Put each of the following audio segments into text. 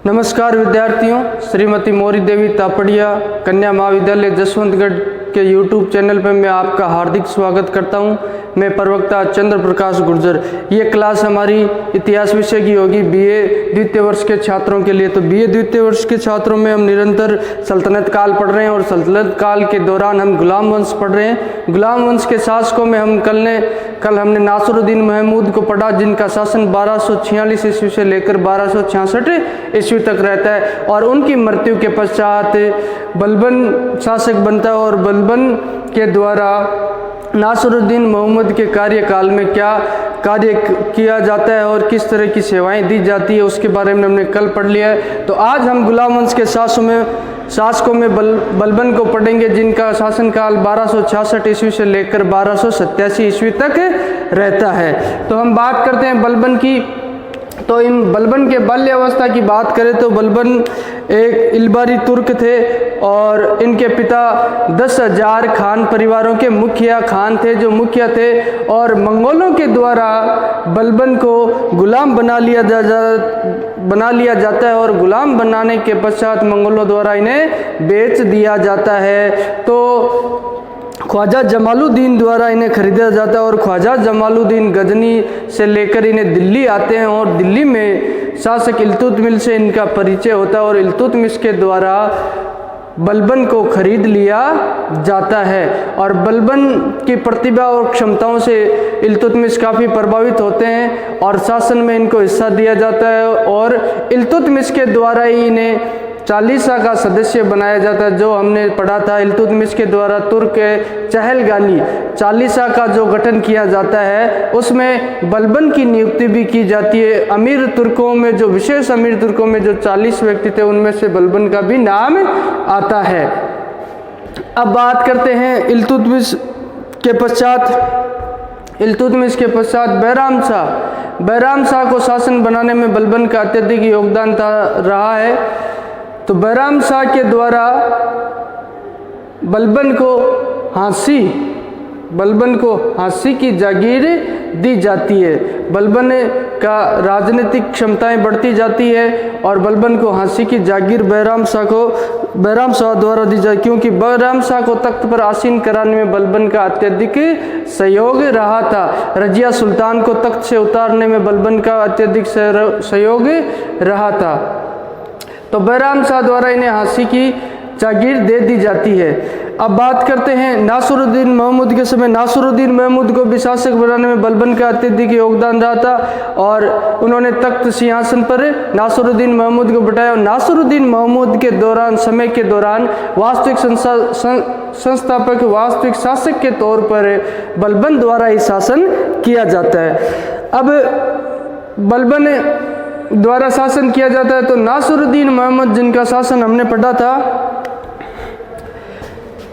नमस्कार विद्यार्थियों, श्रीमती मोरी देवी तापड़िया कन्या महाविद्यालय जसवंतगढ़ के YouTube चैनल पर मैं आपका हार्दिक स्वागत करता हूं। मैं प्रवक्ता चंद्र प्रकाश गुर्जर। ये क्लास हमारी इतिहास विषय की होगी बीए द्वितीय वर्ष के छात्रों के लिए। तो बीए द्वितीय वर्ष के छात्रों में हम निरंतर सल्तनत काल पढ़ रहे हैं और सल्तनत काल के दौरान हम गुलाम वंश पढ़ रहे हैं। गुलाम वंश के शासकों में हम कल हमने नासिरुद्दीन महमूद को पढ़ा, जिनका शासन 1246 ईस्वी से लेकर 1266 ईस्वी तक रहता है और उनकी मृत्यु के पश्चात बलबन शासक बनता है और बलबन के द्वारा नासिरुद्दीन महमूद के कार्यकाल में क्या कार्य किया जाता है और किस तरह की सेवाएं दी जाती है उसके बारे में हमने कल पढ़ लिया है। तो आज हम गुलाम वंश के शासकों में बलबन को पढ़ेंगे, जिनका शासनकाल 1266 ईस्वी से लेकर 1287 ईस्वी तक रहता है। तो हम बात करते हैं बलबन की। तो इन बलबन के बाल्यावस्था की बात करें तो बलबन एक इलबारी तुर्क थे और इनके पिता 10,000 खान परिवारों के मुखिया खान थे, जो मुखिया थे, और मंगोलों के द्वारा बलबन को गुलाम बना लिया जाता है और गुलाम बनाने के पश्चात मंगोलों द्वारा इन्हें बेच दिया जाता है। तो ख्वाजा जमालुद्दीन द्वारा इन्हें खरीदा जाता है और ख्वाजा जमालुद्दीन गजनी से लेकर इन्हें दिल्ली आते हैं और दिल्ली में शासक इल्तुतमिश से इनका परिचय होता है और इल्तुतमिश के द्वारा बलबन को खरीद लिया जाता है। और बलबन की प्रतिभा और क्षमताओं से इल्तुतमिश काफ़ी प्रभावित होते हैं और शासन में इनको हिस्सा दिया जाता है और इल्तुतमिश के द्वारा ही इन्हें चालीसा का सदस्य बनाया जाता है। जो हमने पढ़ा था, इल्तुतमिश के द्वारा तुर्क चहलगानी चालीसा का जो गठन किया जाता है उसमें बलबन की नियुक्ति भी की जाती है। अमीर तुर्कों में जो विशेष अमीर तुर्कों में जो 40 व्यक्ति थे उनमें से बलबन का भी नाम आता है। अब बात करते हैं इल्तुतमिश के पश्चात बैराम शाह को शासन बनाने में बलबन का अत्यधिक योगदान रहा है। तो बैराम शाह के द्वारा बलबन को हांसी की जागीर दी जाती है। बलबन का राजनीतिक क्षमताएं बढ़ती जाती है और बलबन को हांसी की जागीर बैराम शाह द्वारा दी जाती, क्योंकि बैराम शाह को तख्त पर आसीन कराने में बलबन का अत्यधिक सहयोग रहा था। रजिया सुल्तान को तख्त से उतारने में बलबन का अत्यधिक सहयोग रहा था। तो बैराम शाह द्वारा इन्हें हांसी की जागीर दे दी जाती है। अब बात करते हैं नासिरुद्दीन महमूद के समय। नासिरुद्दीन महमूद को भी शासक बनाने में बलबन का अत्यधिक योगदान रहा था और उन्होंने तख्त सिंहासन पर नासिरुद्दीन महमूद को बिठाया और नासिरुद्दीन महमूद के समय के दौरान वास्तविक संस्थापक वास्तविक शासक के तौर पर बलबन द्वारा ही शासन किया जाता है। अब बलबन द्वारा शासन किया जाता है तो नासिरुद्दीन महमूद, जिनका शासन हमने पढ़ा था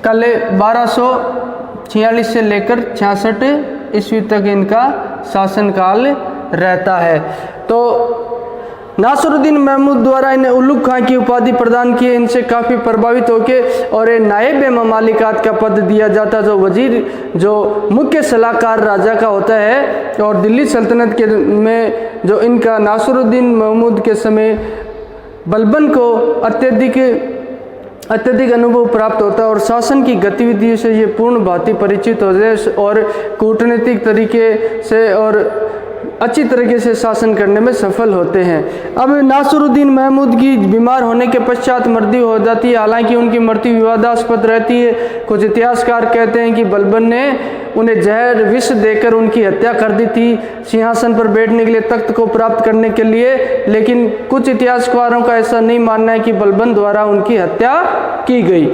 कल, 1246 से लेकर 66 ईस्वी तक इनका शासनकाल रहता है। तो नासिरुद्दीन महमूद द्वारा इन्हें उलुग खां की उपाधि प्रदान की। इनसे काफ़ी प्रभावित होके और ये नायब ममालिकात का पद दिया जाता, जो वजीर जो मुख्य सलाहकार राजा का होता है। और दिल्ली सल्तनत के में जो इनका नासिरुद्दीन महमूद के समय बलबन को अत्यधिक अनुभव प्राप्त होता है और शासन की गतिविधियों से ये पूर्ण भांति परिचित हो जाए और कूटनीतिक तरीके से और अच्छी तरीके से शासन करने में सफल होते हैं। अब नासिरुद्दीन महमूद की बीमार होने के पश्चात मृत्यु हो जाती है। हालांकि उनकी मृत्यु विवादास्पद रहती है। कुछ इतिहासकार कहते हैं कि बलबन ने उन्हें जहर विष देकर उनकी हत्या कर दी थी सिंहासन पर बैठने के लिए, तख्त को प्राप्त करने के लिए। लेकिन कुछ इतिहासकारों का ऐसा नहीं मानना है कि बलबन द्वारा उनकी हत्या की गई।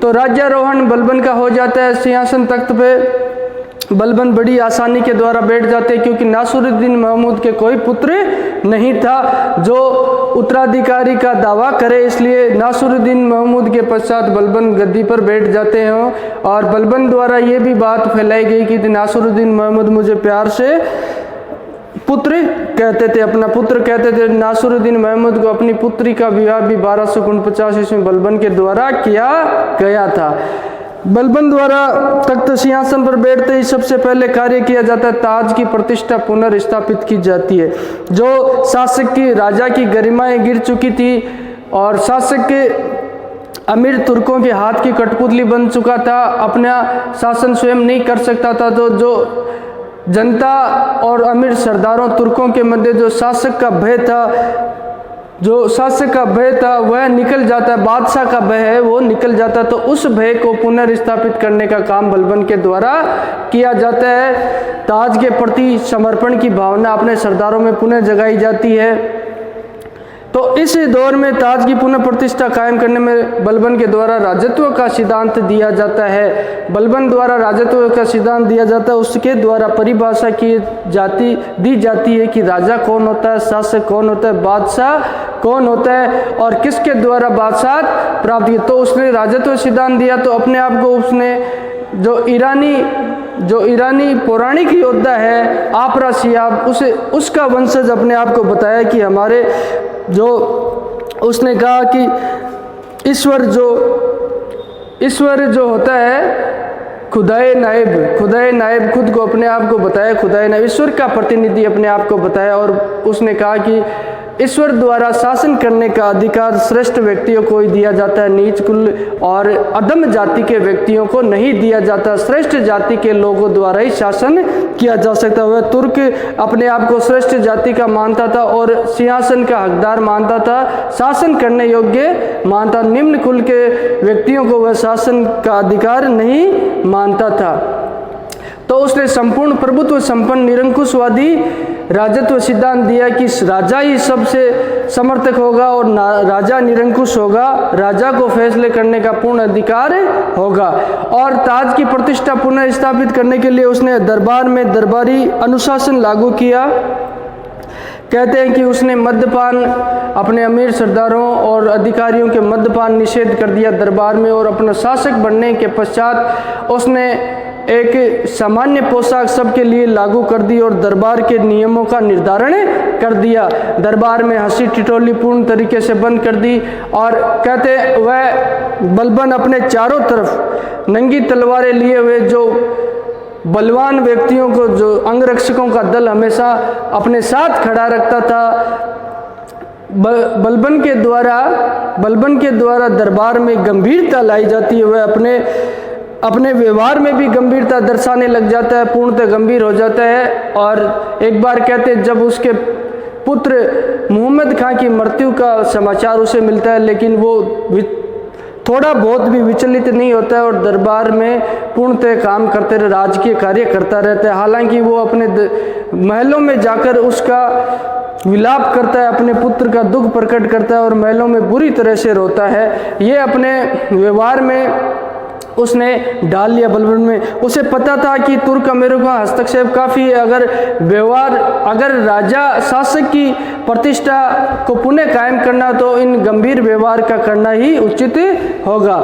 तो राज्यारोहण बलबन का हो जाता है सिंहासन तख्त पे। बलबन बड़ी आसानी के द्वारा बैठ जाते हैं, क्योंकि नासिरुद्दीन महमूद के कोई पुत्र नहीं था जो उत्तराधिकारी का दावा करे, इसलिए नासिरुद्दीन महमूद के पश्चात बलबन गद्दी पर बैठ जाते हैं। और बलबन द्वारा ये भी बात फैलाई गई कि नासिरुद्दीन महमूद मुझे प्यार से पुत्र कहते थे, अपना पुत्र कहते थे। नासिरुद्दीन महमूद को अपनी पुत्री का विवाह भी 1249 ईस्वी में बलबन के द्वारा किया गया था। बलबन द्वारा तख्त सिंहासन पर बैठते ही सबसे पहले कार्य किया जाता है, ताज की प्रतिष्ठा पुनर्स्थापित की जाती है। जो शासक की राजा की गरिमाएं गिर चुकी थी और शासक के अमीर तुर्कों के हाथ की कठपुतली बन चुका था, अपना शासन स्वयं नहीं कर सकता था, तो जो जनता और अमीर सरदारों तुर्कों के मध्य जो शासक का भय था वह निकल जाता है, बादशाह का भय है वो निकल जाता है। तो उस भय को पुनर्स्थापित करने का काम बलबन के द्वारा किया जाता है। ताज के प्रति समर्पण की भावना अपने सरदारों में पुनः जगाई जाती है। तो इस दौर में ताज की पुनः प्रतिष्ठा कायम करने में बलबन के द्वारा राजत्व का सिद्धांत दिया जाता है। बलबन द्वारा राजत्व का सिद्धांत दिया जाता है, उसके द्वारा परिभाषा दी जाती है कि राजा कौन होता है, शासक कौन होता है, बादशाह कौन होता है और किसके द्वारा बादशाह प्राप्त की। तो उसने राजत्व सिद्धांत दिया, तो अपने आप को उसने जो ईरानी पौराणिक योद्धा है आपरासियाब उसका वंशज अपने आप को बताया कि हमारे उसने कहा कि ईश्वर जो होता है खुदाए नाइब खुद को अपने आप को बताया, खुदाए नाइब ईश्वर का प्रतिनिधि अपने आप को बताया। और उसने कहा कि ईश्वर द्वारा शासन करने का अधिकार श्रेष्ठ व्यक्तियों को ही दिया जाता है, नीच कुल और अधम जाति के व्यक्तियों को नहीं दिया जाता। श्रेष्ठ जाति के लोगों द्वारा ही शासन किया जा सकता है। वह तुर्क अपने आप को श्रेष्ठ जाति का मानता था और सिंहासन का हकदार मानता था, शासन करने योग्य मानता। निम्न कुल के व्यक्तियों को वह शासन का अधिकार नहीं मानता था। तो उसने संपूर्ण प्रभुत्व संपन्न निरंकुशवादी राजत्व सिद्धांत दिया कि राजा ही सबसे समर्थक होगा और राजा निरंकुश होगा, राजा को फैसले करने का पूर्ण अधिकार होगा। और ताज की प्रतिष्ठा पुनः स्थापित करने के लिए उसने दरबार में दरबारी अनुशासन लागू किया। कहते हैं कि उसने मद्यपान अपने अमीर सरदारों और अधिकारियों के मद्यपान निषेध कर दिया दरबार में, और अपना शासक बनने के पश्चात उसने एक सामान्य पोशाक सबके लिए लागू कर दी और दरबार के नियमों का निर्धारण कर दिया। दरबार में हंसी ठिठोली पूर्ण तरीके से बंद कर दी। और कहते वह बलबन अपने चारों तरफ नंगी तलवारें लिए हुए जो बलवान व्यक्तियों को, जो अंगरक्षकों का दल हमेशा अपने साथ खड़ा रखता था। बलबन के द्वारा दरबार में गंभीरता लाई जाती है। वह अपने व्यवहार में भी गंभीरता दर्शाने लग जाता है, पूर्णतः गंभीर हो जाता है। और एक बार कहते जब उसके पुत्र मोहम्मद खां की मृत्यु का समाचार उसे मिलता है, लेकिन वो थोड़ा बहुत भी विचलित नहीं होता है और दरबार में पूर्णतः काम करते रहे, राजकीय कार्य करता रहता है। हालांकि वो अपने महलों में जाकर उसका विलाप करता है, अपने पुत्र का दुख प्रकट करता है और महलों में बुरी तरह से रोता है। ये अपने व्यवहार में उसने डाल लिया बलबन में। उसे पता था कि तुर्क अमीरों का हस्तक्षेप काफ़ी है। अगर राजा शासक की प्रतिष्ठा को पुनः कायम करना तो इन गंभीर व्यवहार का करना ही उचित होगा।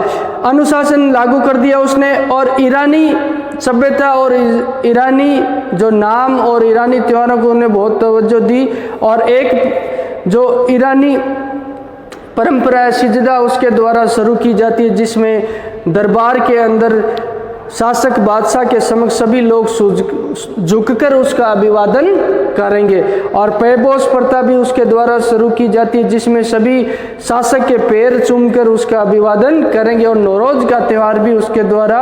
अनुशासन लागू कर दिया उसने और ईरानी सभ्यता और ईरानी जो नाम और ईरानी त्योहारों को उन्हें बहुत तवज्जो दी। और एक जो ईरानी परंपरा सिजदा उसके द्वारा शुरू की जाती है, जिसमें दरबार के अंदर शासक बादशाह के समक्ष सभी लोग झुककर उसका अभिवादन करेंगे। और पैबोस प्रथा भी उसके द्वारा शुरू की जाती है, जिसमें सभी शासक के पैर चूमकर उसका अभिवादन करेंगे। और नौरोज का त्यौहार भी उसके द्वारा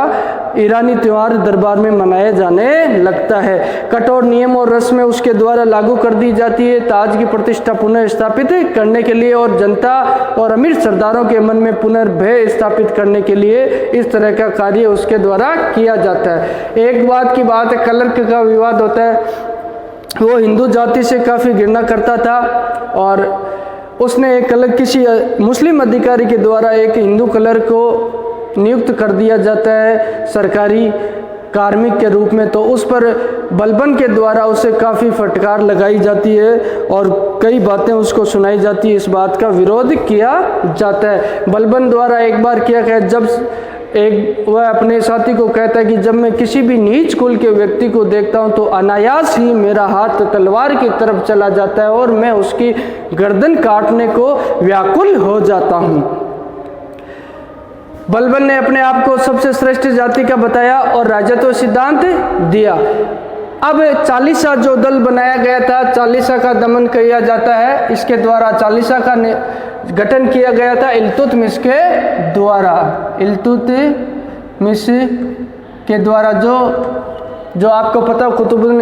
ईरानी त्यौहार दरबार में मनाया जाने लगता है। कठोर नियम और रस्में उसके द्वारा लागू कर दी जाती है ताज की प्रतिष्ठा पुनः स्थापित करने के लिए और जनता और अमीर सरदारों के मन में पुनर्भय स्थापित करने के लिए इस तरह का कार्य उसके द्वारा किया जाता है। एक बात की बात है, कलर्क का विवाद होता है। वो हिंदू जाति से काफ़ी घृणा करता था और उसने एक कलर्क किसी मुस्लिम अधिकारी के द्वारा एक हिंदू कलर्क को नियुक्त कर दिया जाता है सरकारी कार्मिक के रूप में। तो उस पर बलबन के द्वारा उसे काफ़ी फटकार लगाई जाती है और कई बातें उसको सुनाई जाती है। इस बात का विरोध किया जाता है। बलबन द्वारा एक बार किया गया, जब वह अपने साथी को कहता है कि जब मैं किसी भी नीच कुल के व्यक्ति को देखता हूं तो अनायास ही मेरा हाथ तलवार की तरफ चला जाता है और मैं उसकी गर्दन काटने को व्याकुल हो जाता हूं। बलबन ने अपने आप को सबसे श्रेष्ठ जाति का बताया और राजत्व सिद्धांत दिया। अब चालीसा जो दल बनाया गया था, चालीसा का दमन किया जाता है, इसके द्वारा चालीसा का गठन किया गया था इल्तुतमिश के द्वारा। इल्तुतमिश के द्वारा जो आपको पता कुतुबुद्दीन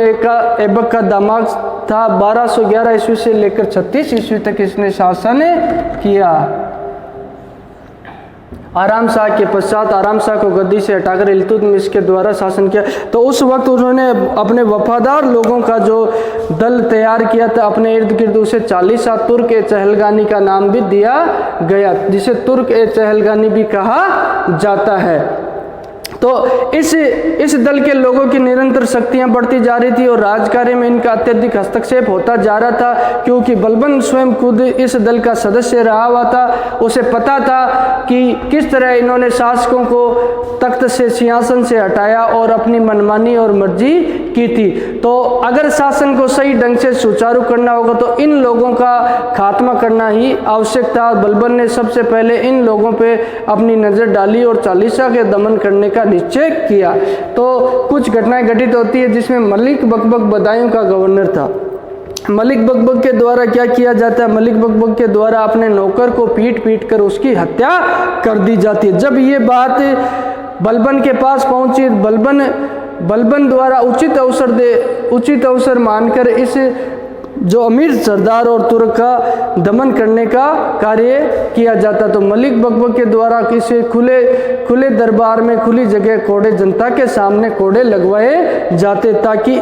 ऐबक का दामाद था। 1211 ईस्वी से लेकर 36 ईस्वी तक इसने शासन किया। आराम शाह के पश्चात आराम शाह को गद्दी से हटाकर इल्तुतमिश के द्वारा शासन किया। तो उस वक्त उन्होंने अपने वफादार लोगों का जो दल तैयार किया था अपने इर्द गिर्द, उसे चालीसा तुर्क ए चहलगानी का नाम भी दिया गया, जिसे तुर्क ए चहलगानी भी कहा जाता है। तो इस दल के लोगों की निरंतर शक्तियां बढ़ती जा रही थी और राजकार्य में इनका अत्यधिक हस्तक्षेप होता जा रहा था, क्योंकि बलबन स्वयं खुद इस दल का सदस्य रहा हुआ था। उसे पता था कि किस तरह इन्होंने शासकों को तख्त से, सिंहासन से हटाया और अपनी मनमानी और मर्जी की थी। तो अगर शासन को सही ढंग से सुचारू करना होगा तो इन लोगों का खात्मा करना ही आवश्यक था। बलबन ने सबसे पहले इन लोगों पे अपनी नज़र डाली और चालीसा के दमन करने का निश्चय किया। तो कुछ घटनाएं घटित होती है जिसमें मलिक बकबक बदायूं का गवर्नर था। मलिक बकबक के द्वारा क्या किया जाता है? मलिक बकबक के द्वारा अपने नौकर को पीट कर उसकी हत्या कर दी जाती है। जब ये बात बलबन के पास पहुंची, बलबन द्वारा उचित अवसर मानकर इस जो अमीर सरदार और तुर्क का दमन करने का कार्य किया जाता। तो मलिक बकबक के द्वारा किसी खुले दरबार में खुली जगह कोड़े, जनता के सामने कोड़े लगवाए जाते, ताकि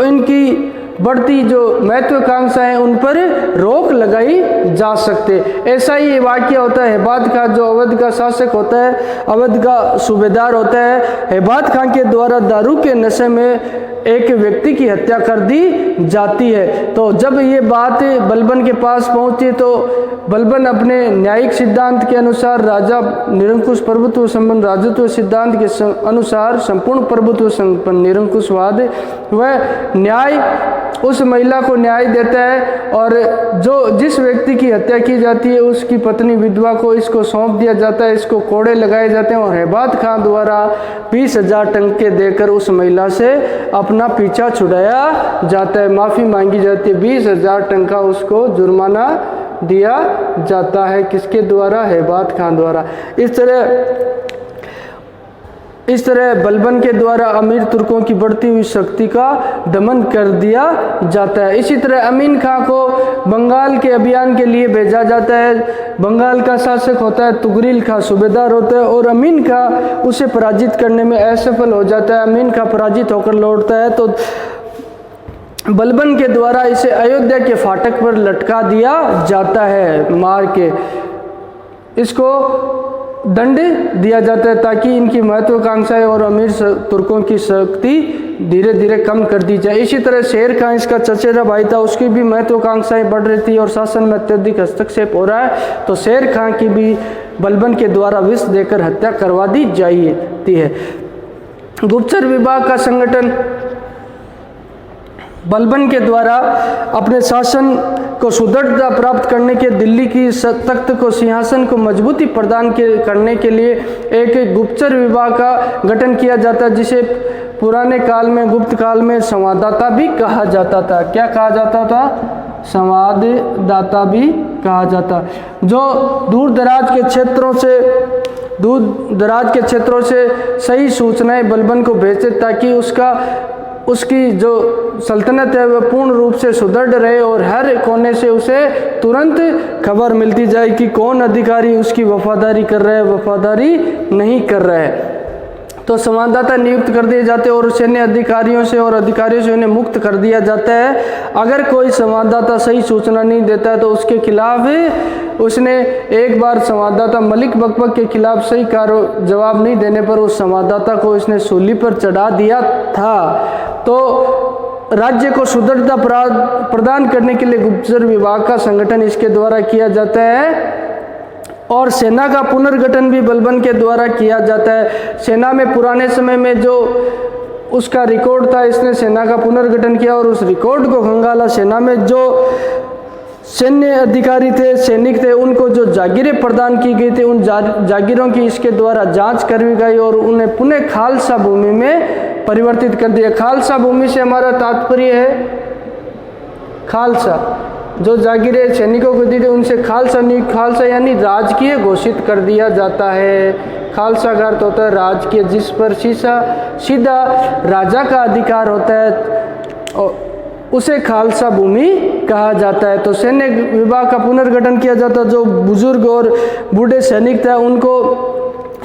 इनकी बढ़ती जो महत्वाकांक्षा है उन पर रोक लगाई जा सकते। ऐसा ही वाकया होता है हेबात का, जो अवध का शासक होता है, अवध का सूबेदार होता है। हेबात खान के द्वारा दारू के नशे में एक व्यक्ति की हत्या कर दी जाती है। तो जब ये बात बलबन के पास पहुंची तो बलबन अपने न्यायिक सिद्धांत के अनुसार राजा निरंकुश प्रभुत्व संपन्न राजत्व सिद्धांत के अनुसार संपूर्ण प्रभुत्व संपन्न निरंकुशवाद वह न्याय उस महिला को न्याय देता है और जिस व्यक्ति की हत्या की जाती है उसकी पत्नी विधवा को इसको सौंप दिया जाता है, इसको कोड़े लगाए जाते हैं और हेबात खान द्वारा 20,000 टंके देकर उस महिला से अपना पीछा छुड़ाया जाता है, माफ़ी मांगी जाती है। 20,000 टंका उसको जुर्माना दिया जाता है। किसके द्वारा? हेबात खान द्वारा। इस तरह बलबन के द्वारा अमीर तुर्कों की बढ़ती हुई शक्ति का दमन कर दिया जाता है। इसी तरह अमीन खां को बंगाल के अभियान के लिए भेजा जाता है। बंगाल का शासक होता है तुगरिल खां, सूबेदार होता है और अमीन खां उसे पराजित करने में असफल हो जाता है। अमीन खां पराजित होकर लौटता है तो बलबन के द्वारा इसे अयोध्या के फाटक पर लटका दिया जाता है, मार के इसको दंड दिया जाता है, ताकि इनकी महत्वाकांक्षाएं और अमीर तुर्कों की शक्ति धीरे धीरे कम कर दी जाए। इसी तरह शेर खां, इसका चचेरा भाई था, उसकी भी महत्वाकांक्षाएं बढ़ रही थी और शासन में अत्यधिक हस्तक्षेप हो रहा है, तो शेर खां की भी बलबन के द्वारा विष देकर हत्या करवा दी जाती है। गुप्तचर विभाग का संगठन बलबन के द्वारा अपने शासन को सुदृढ़ता प्राप्त करने के दिल्ली की तख्त को, सिंहासन को मजबूती प्रदान करने के लिए एक गुप्तचर विभाग का गठन किया जाता है, जिसे पुराने काल में, गुप्त काल में संवाददाता भी कहा जाता था। क्या कहा जाता था? संवाददाता भी कहा जाता। जो दूर दराज के क्षेत्रों से सही सूचनाएं बलबन को भेजते, ताकि उसकी जो सल्तनत है वह पूर्ण रूप से सुदृढ़ रहे और हर कोने से उसे तुरंत खबर मिलती जाए कि कौन अधिकारी उसकी वफादारी कर रहा है, वफादारी नहीं कर रहा है। तो संवाददाता नियुक्त कर दिए जाते हैं और सैन्य अधिकारियों से उन्हें मुक्त कर दिया जाता है। अगर कोई संवाददाता सही सूचना नहीं देता तो उसके खिलाफ उसने एक बार संवाददाता मलिक बकबक के खिलाफ सही जवाब नहीं देने पर उस संवाददाता को इसने सूली पर चढ़ा दिया था। तो राज्य को सुदृढ़ता प्रदान करने के लिए गुप्तचर विभाग का संगठन इसके द्वारा किया जाता है और सेना का पुनर्गठन भी बलबन के द्वारा किया जाता है। सेना में पुराने समय में जो उसका रिकॉर्ड था, इसने सेना का पुनर्गठन किया और उस रिकॉर्ड को खंगाला। सेना में जो सैन्य अधिकारी थे, सैनिक थे, उनको जो जागीरें प्रदान की गई थी, उन जागीरों की इसके द्वारा जांच करवाई गई और उन्हें पुनः खालसा भूमि में परिवर्तित कर दिया। खालसा भूमि से हमारा तात्पर्य है खालसा, जो जागीरें सैनिकों को दी थी उनसे खालसा यानी राजकीय घोषित कर दिया जाता है। खालसा का अर्थ होता है राजकीय, जिस पर सीधा राजा का अधिकार होता है और उसे खालसा भूमि कहा जाता है। तो सैन्य विभाग का पुनर्गठन किया जाता है। जो बुजुर्ग और बूढ़े सैनिक थे उनको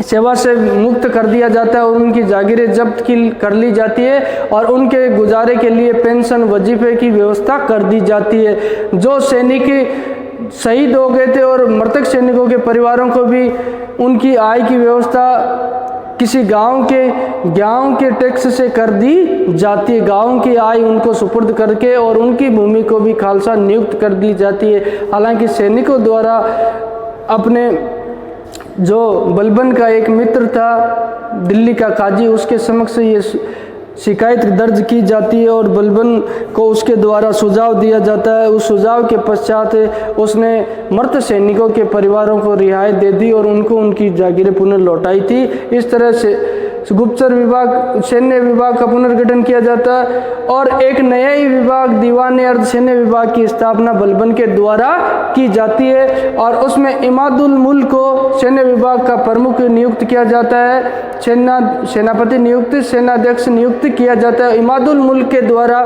सेवा से मुक्त कर दिया जाता है और उनकी जागीरें जब्त कर ली जाती है और उनके गुजारे के लिए पेंशन वजीफे की व्यवस्था कर दी जाती है। जो सैनिक शहीद हो गए थे और मृतक सैनिकों के परिवारों को भी उनकी आय की व्यवस्था किसी गांव के टैक्स से कर दी जाती है। गांव की आय उनको सुपुर्द करके और उनकी भूमि को भी खालसा नियुक्त कर दी जाती है। हालांकि सैनिकों द्वारा अपने जो बलबन का एक मित्र था दिल्ली का काजी, उसके समक्ष ये शिकायत दर्ज की जाती है और बलबन को उसके द्वारा सुझाव दिया जाता है। उस सुझाव के पश्चात उसने मृत सैनिकों के परिवारों को रिहाई दे दी और उनको उनकी जागीरें पुनः लौटाई थी। इस तरह से गुप्तचर विभाग, सैन्य विभाग का पुनर्गठन किया जाता है और एक नया ही विभाग दीवान अर्धसैन्य विभाग की स्थापना बलबन के द्वारा की जाती है और उसमें इमादुल मुल्क को सैन्य विभाग का प्रमुख नियुक्त किया जाता है। सेनापति नियुक्त, सेनाध्यक्ष नियुक्त किया जाता है। इमादुल मुल्क के द्वारा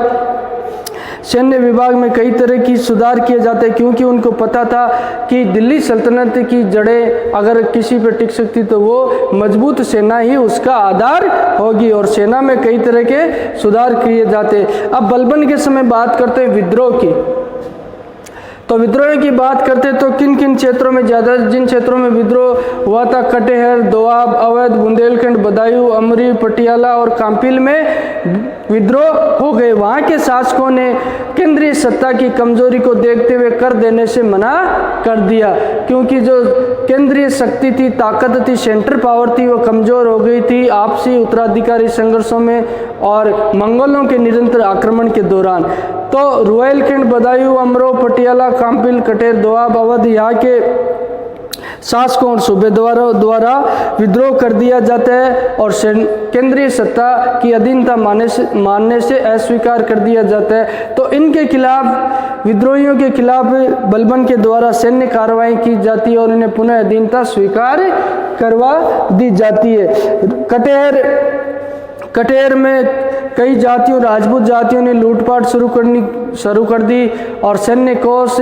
सैन्य विभाग में कई तरह की सुधार किए जाते हैं क्योंकि उनको पता था कि दिल्ली सल्तनत की जड़ें अगर किसी पर टिक सकती तो वो मजबूत सेना ही उसका आधार होगी और सेना में कई तरह के सुधार किए जाते। अब बलबन के समय बात करते हैं विद्रोह की। तो विद्रोह की बात करते तो किन किन क्षेत्रों में ज़्यादा, जिन क्षेत्रों में विद्रोह हुआ था कटेहर, दोआब, अवध, बुंदेलखंड, बदायूं, अमरी, पटियाला और कांपिल में विद्रोह हो गए। वहाँ के शासकों ने केंद्रीय सत्ता की कमजोरी को देखते हुए कर देने से मना कर दिया क्योंकि जो केंद्रीय शक्ति थी, ताकत थी, सेंटर पावर थी, वो कमज़ोर हो गई थी आपसी उत्तराधिकारी संघर्षों में और मंगोलों के निरंतर आक्रमण के दौरान। तो रुहेलखंड, बदायूं, अमरोह, पटियाला, कांपिल, कटेर, दोआब, अवध यहाँ के शासकों और सूबेदारों द्वारा विद्रोह कर दिया जाता है और केंद्रीय सत्ता की अधीनता मानने से अस्वीकार कर दिया जाता है। तो इनके खिलाफ, विद्रोहियों के खिलाफ बलबन के द्वारा सैन्य कार्रवाई की जाती है और इन्हें पुनः अधीनता स्वीकार करवा दी जाती है। कटेर में कई जातियों, राजपूत जातियों ने लूटपाट शुरू कर दी और सैन्य कोष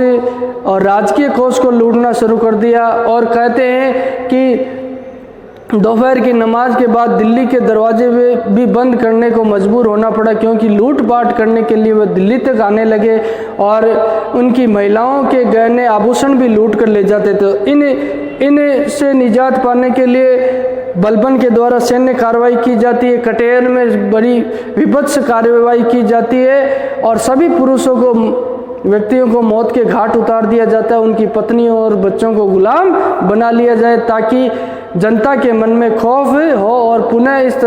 और राजकीय कोष को लूटना शुरू कर दिया और कहते हैं कि दोपहर की नमाज के बाद दिल्ली के दरवाजे भी बंद करने को मजबूर होना पड़ा क्योंकि लूटपाट करने के लिए वे दिल्ली तक आने लगे और उनकी महिलाओं के गहने आभूषण भी लूट कर ले जाते थे। इन से निजात पाने के लिए बलबन के द्वारा सैन्य कार्रवाई की जाती है। कटेर में बड़ी विभत्स कार्रवाई की जाती है और सभी व्यक्तियों को मौत के घाट उतार दिया जाता है। उनकी पत्नियों और बच्चों को गुलाम बना लिया जाए ताकि जनता के मन में खौफ हो और पुनः इस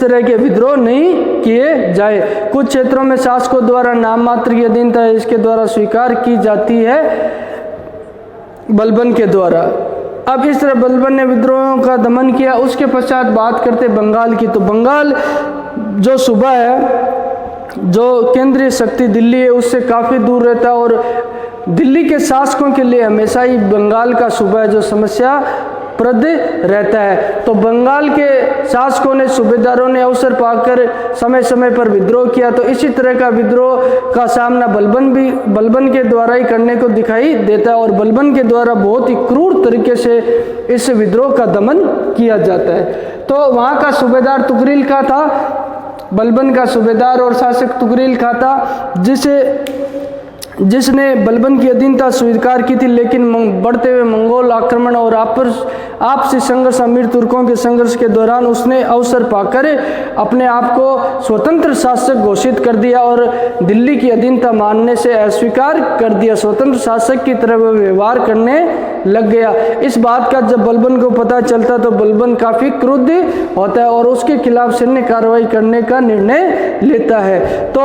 तरह के विद्रोह नहीं किए जाए। कुछ क्षेत्रों में शासकों द्वारा नाम मात्र की अधीनता इसके द्वारा स्वीकार की जाती है बलबन के द्वारा। अब इस तरह बलबन ने विद्रोहों का दमन किया। उसके पश्चात बात करते बंगाल की। तो बंगाल जो सूबा है, जो केंद्रीय शक्ति दिल्ली है उससे काफ़ी दूर रहता है और दिल्ली के शासकों के लिए हमेशा ही बंगाल का सूबा है जो समस्या प्रद रहता है। तो बंगाल के शासकों ने, सूबेदारों ने अवसर पाकर समय समय पर विद्रोह किया। तो इसी तरह का विद्रोह का सामना बलबन के द्वारा ही करने को दिखाई देता है और बलबन के द्वारा बहुत ही क्रूर तरीके से इस विद्रोह का दमन किया जाता है। तो वहाँ का सूबेदार तुगरिल खां था, बलबन का सूबेदार और शासक तुगरिल खां था जिसने बलबन की अधीनता स्वीकार की थी, लेकिन बढ़ते हुए मंगोल आक्रमण और आपसी संघर्ष, अमीर तुर्कों के संघर्ष के दौरान उसने अवसर पाकर अपने आप को स्वतंत्र शासक घोषित कर दिया और दिल्ली की अधीनता मानने से अस्वीकार कर दिया। स्वतंत्र शासक की तरह वह व्यवहार करने लग गया। इस बात का जब बलबन को पता चलता तो बलबन काफ़ी क्रुद्ध होता है और उसके खिलाफ सैन्य कार्रवाई करने का निर्णय लेता है। तो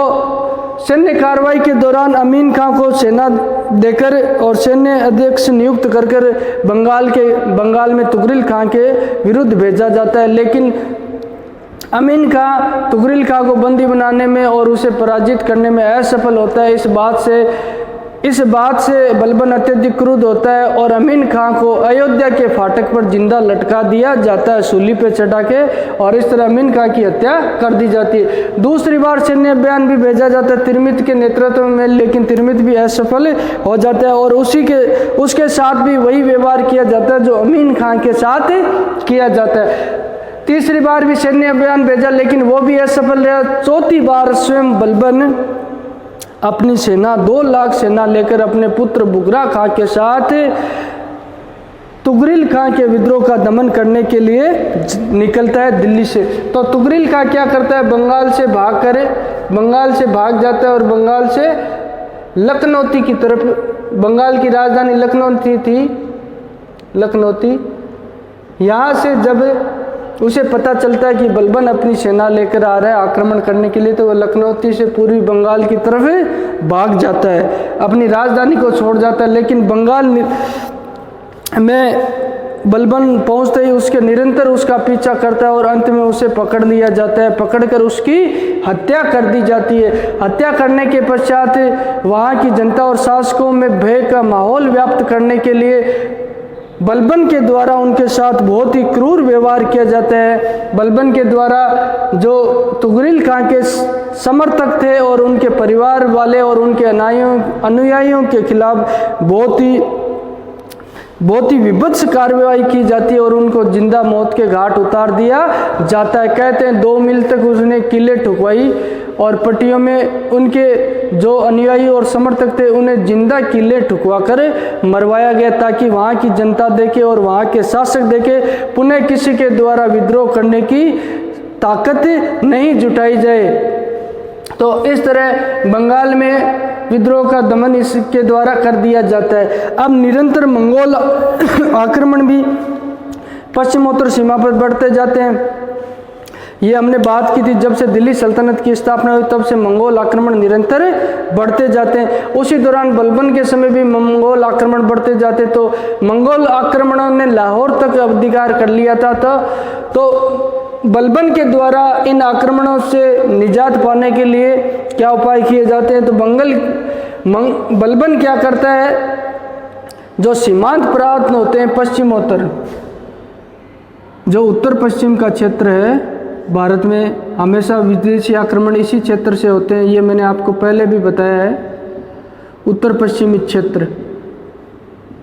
सैन्य कार्रवाई के दौरान अमीन खां को सेना देकर और सैन्य अध्यक्ष नियुक्त कर बंगाल में तुगरिल खां के विरुद्ध भेजा जाता है। लेकिन अमीन खां तुगरिल खां को बंदी बनाने में और उसे पराजित करने में असफल होता है। इस बात से बलबन अत्यधिक क्रुद्ध होता है और अमीन खां को अयोध्या के फाटक पर जिंदा लटका दिया जाता है, सूली पे चढ़ा के, और इस तरह अमीन खां की हत्या कर दी जाती है। दूसरी बार सैन्य अभियान भी भेजा जाता है तिरमित के नेतृत्व में, लेकिन तिरमित भी असफल हो जाता है और उसके साथ भी वही व्यवहार किया जाता है जो अमीन खां के साथ किया जाता है। तीसरी बार भी सैन्य अभियान भेजा, लेकिन वो भी असफल रहा। चौथी बार स्वयं बलबन अपनी सेना 2 लाख सेना लेकर अपने पुत्र बुगरा खां के साथ तुगरिल खां के विद्रोह का दमन करने के लिए निकलता है दिल्ली से। तो तुगरिल खां क्या करता है, बंगाल से भाग जाता है और बंगाल से लखनौती की तरफ, बंगाल की राजधानी लखनौती, यहाँ से जब उसे पता चलता है कि बलबन अपनी सेना लेकर आ रहा है आक्रमण करने के लिए, तो वह लखनौती से पूर्वी बंगाल की तरफ भाग जाता है, अपनी राजधानी को छोड़ जाता है। लेकिन बंगाल में बलबन पहुंचते ही उसके निरंतर उसका पीछा करता है और अंत में उसे पकड़ लिया जाता है। पकड़कर उसकी हत्या कर दी जाती है। हत्या करने के पश्चात वहाँ की जनता और शासकों में भय का माहौल व्याप्त करने के लिए बलबन के द्वारा उनके साथ बहुत ही क्रूर व्यवहार किया जाता है। बलबन के द्वारा जो तुगरिल खां के समर्थक थे और उनके परिवार वाले और उनके अनुयायियों के खिलाफ बहुत ही विभत्स कार्रवाई की जाती है और उनको जिंदा मौत के घाट उतार दिया जाता है। कहते हैं 2 मील तक उसने किले ठुकवाई और पट्टियों में उनके जो अनुयायी और समर्थक थे उन्हें जिंदा किले ठुकवा कर मरवाया गया, ताकि वहाँ की जनता देखे और वहाँ के शासक देखे पुनः किसी के द्वारा विद्रोह करने की ताकत नहीं जुटाई जाए। तो इस तरह बंगाल में विद्रोह का दमन इसके द्वारा कर दिया जाता है। अब निरंतर मंगोल आक्रमण भी पश्चिमोत्तर सीमा पर बढ़ते जाते हैं। ये हमने बात की थी, जब से दिल्ली सल्तनत की स्थापना हुई तब से मंगोल आक्रमण निरंतर बढ़ते जाते हैं। उसी दौरान बलबन के समय भी मंगोल आक्रमण बढ़ते जाते, तो मंगोल आक्रमणों ने लाहौर तक अधिकार कर लिया था। तो बलबन के द्वारा इन आक्रमणों से निजात पाने के लिए क्या उपाय किए जाते हैं, तो बलबन क्या करता है, जो सीमांत प्रांत होते हैं पश्चिमोत्तर, जो उत्तर पश्चिम का क्षेत्र है भारत में, हमेशा विदेशी आक्रमण इसी क्षेत्र से होते हैं। ये मैंने आपको पहले भी बताया है। उत्तर पश्चिमी क्षेत्र,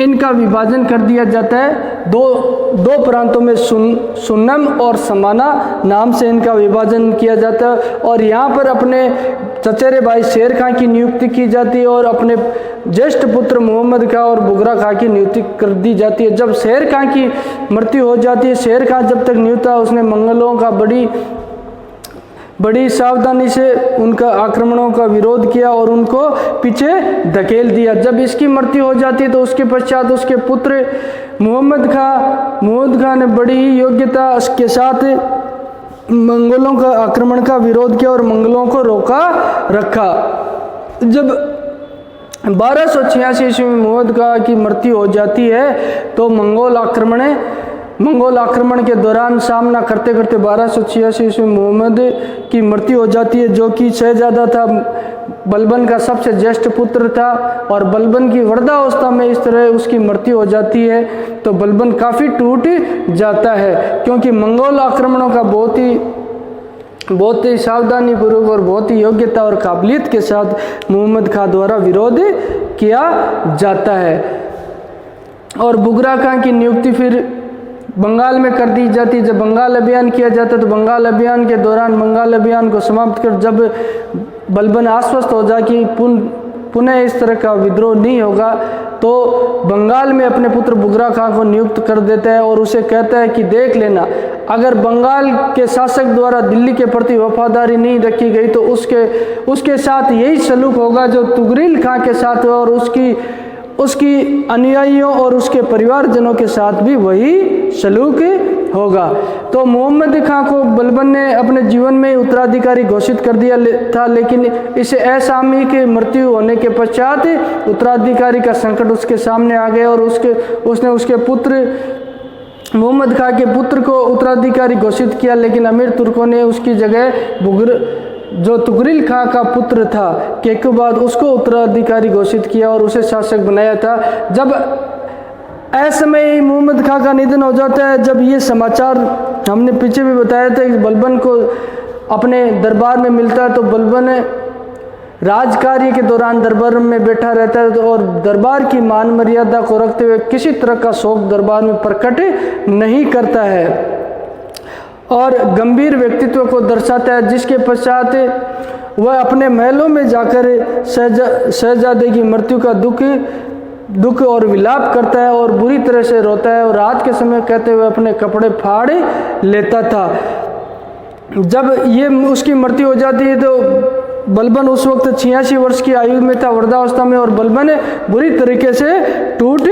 इनका विभाजन कर दिया जाता है दो प्रांतों में, सुन्नम और समाना नाम से इनका विभाजन किया जाता है। और यहाँ पर अपने चचेरे भाई शेर खां की नियुक्ति की जाती है और अपने ज्येष्ठ पुत्र मोहम्मद खां और बुगरा खां की नियुक्ति कर दी जाती है। जब शेर खां की मृत्यु हो जाती है, शेर खां जब तक नियुक्त था उसने मंगलों का बड़ी सावधानी से उनका आक्रमणों का विरोध किया और उनको पीछे धकेल दिया। जब इसकी मृत्यु हो जाती है तो उसके पश्चात उसके पुत्र मोहम्मद खां ने बड़ी ही योग्यता के साथ मंगोलों का आक्रमण का विरोध किया और मंगलों को रोका रखा। जब 1286 ईस्वी में मोहम्मद खां की मृत्यु हो जाती है तो मंगोल आक्रमण के दौरान सामना करते करते 1286 ईस्वी में मोहम्मद की मृत्यु हो जाती है, जो कि शहजादा था, बलबन का सबसे ज्येष्ठ पुत्र था। और बलबन की वृद्धावस्था में इस तरह उसकी मृत्यु हो जाती है तो बलबन काफ़ी टूट जाता है, क्योंकि मंगोल आक्रमणों का बहुत ही सावधानी पूर्वक और बहुत ही योग्यता और काबिलियत के साथ मोहम्मद खां द्वारा विरोध किया जाता है। और बुगरा खां की नियुक्ति फिर बंगाल में कर दी जाती है। जब बंगाल अभियान किया जाता है तो बंगाल अभियान के दौरान बंगाल अभियान को समाप्त कर जब बलबन आश्वस्त हो जाए कि पुनः इस तरह का विद्रोह नहीं होगा, तो बंगाल में अपने पुत्र बुगरा खां को नियुक्त कर देता है और उसे कहता है कि देख लेना, अगर बंगाल के शासक द्वारा दिल्ली के प्रति वफादारी नहीं रखी गई तो उसके साथ यही सलूक होगा जो तुगरिल खां के साथ हुआ और उसकी अनुयायियों और उसके परिवारजनों के साथ भी वही सलूक होगा। तो मोहम्मद खां को बलबन ने अपने जीवन में उत्तराधिकारी घोषित कर दिया था, लेकिन इस असामी की मृत्यु होने के पश्चात उत्तराधिकारी का संकट उसके सामने आ गया और उसने उसके पुत्र मोहम्मद खां के पुत्र को उत्तराधिकारी घोषित किया। लेकिन अमीर तुर्कों ने उसकी जगह जो तुगरिल खां का पुत्र था केकुबाद, उसको उत्तराधिकारी घोषित किया और उसे शासक बनाया था। जब ऐसमय मोहम्मद खां का निधन हो जाता है, जब ये समाचार हमने पीछे भी बताया था कि बलबन को अपने दरबार में मिलता है, तो बलबन राजकार्य के दौरान दरबार में बैठा रहता है और दरबार की मान मर्यादा को रखते हुए किसी तरह का शौक दरबार में प्रकट नहीं करता है और गंभीर व्यक्तित्व को दर्शाता है, जिसके पश्चात वह अपने महलों में जाकर शहजादे की मृत्यु का दुख और विलाप करता है और बुरी तरह से रोता है और रात के समय कहते हुए अपने कपड़े फाड़ लेता था। जब ये उसकी मृत्यु हो जाती है तो बलबन उस वक्त 86 वर्ष की आयु में था, वृद्धावस्था में, और बलबन बुरी तरीके से टूट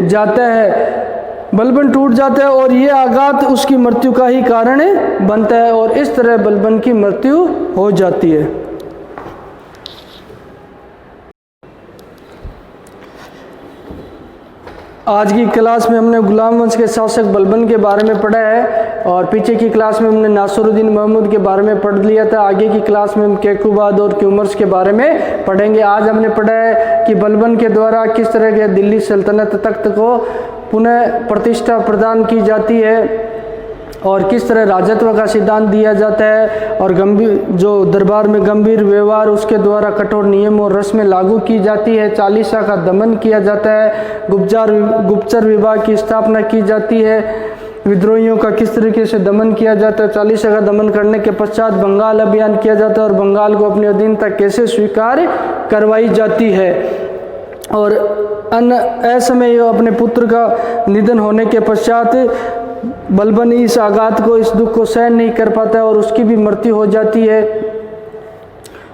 जाता है। बलबन टूट जाता है और ये आघात उसकी मृत्यु का ही कारण बनता है और इस तरह बलबन की मृत्यु हो जाती है। आज की क्लास में हमने गुलाम वंश के शासक बलबन के बारे में पढ़ा है और पीछे की क्लास में हमने नासिरुद्दीन महमूद के बारे में पढ़ लिया था। आगे की क्लास में हम केकुबाद और क्यूमर्स के बारे में पढ़ेंगे। आज हमने पढ़ा है कि बलबन के द्वारा किस तरह के दिल्ली सल्तनत तख्त को पुनः प्रतिष्ठा प्रदान की जाती है और किस तरह राजत्व का सिद्धांत दिया जाता है और जो दरबार में गंभीर व्यवहार उसके द्वारा कठोर नियम और रस्में लागू की जाती है, चालीसा का दमन किया जाता है, गुप्तचर विभाग की स्थापना की जाती है, विद्रोहियों का किस तरीके से दमन किया जाता है, चालीसा का दमन करने के पश्चात बंगाल अभियान किया जाता है और बंगाल को अपने अधीनता कैसे स्वीकार करवाई जाती है। और असमय अपने पुत्र का निधन होने के पश्चात बलबन इस आघात को, इस दुख को सहन नहीं कर पाता है और उसकी भी मृत्यु हो जाती है।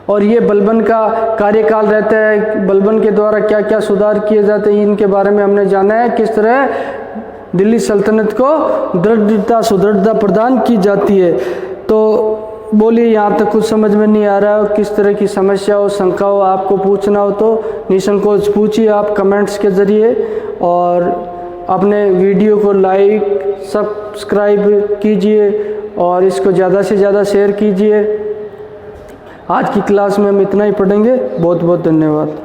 और ये बलबन का कार्यकाल रहता है। बलबन के द्वारा क्या क्या सुधार किए जाते हैं इनके बारे में हमने जाना है, किस तरह दिल्ली सल्तनत को सुदृढ़ता प्रदान की जाती है। तो बोलिए, यहाँ तक कुछ समझ में नहीं आ रहा है, किस तरह की समस्या हो, शंका हो, आपको पूछना हो तो निसंकोच पूछिए आप कमेंट्स के ज़रिए और अपने वीडियो को लाइक सब्सक्राइब कीजिए और इसको ज़्यादा से ज़्यादा शेयर कीजिए। आज की क्लास में हम इतना ही पढ़ेंगे। बहुत बहुत धन्यवाद।